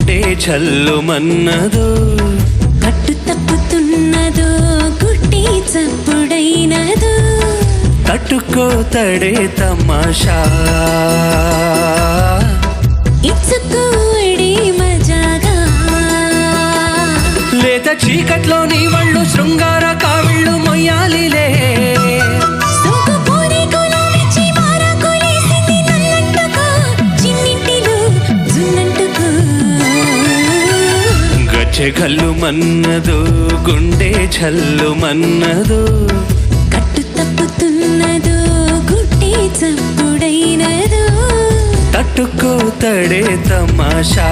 గుండె చల్లుమన్నదో కట్టు తప్పుతున్నదో గుడ్డి చప్పుడైనదో తట్టుకోతడే తమాషా ఇచ్చుకోడే మజాగా లేత చీకట్లో నీ వాళ్ళు శృంగార కావిళ్ళు మొయ్యాలిలే గజ్జెగల్లు మన్నదో గుండె చల్లు మన్నదో కట్టు తప్పుతున్నదో గుడ్డి చప్పుడైనదో తట్టుకోతడే తమాషా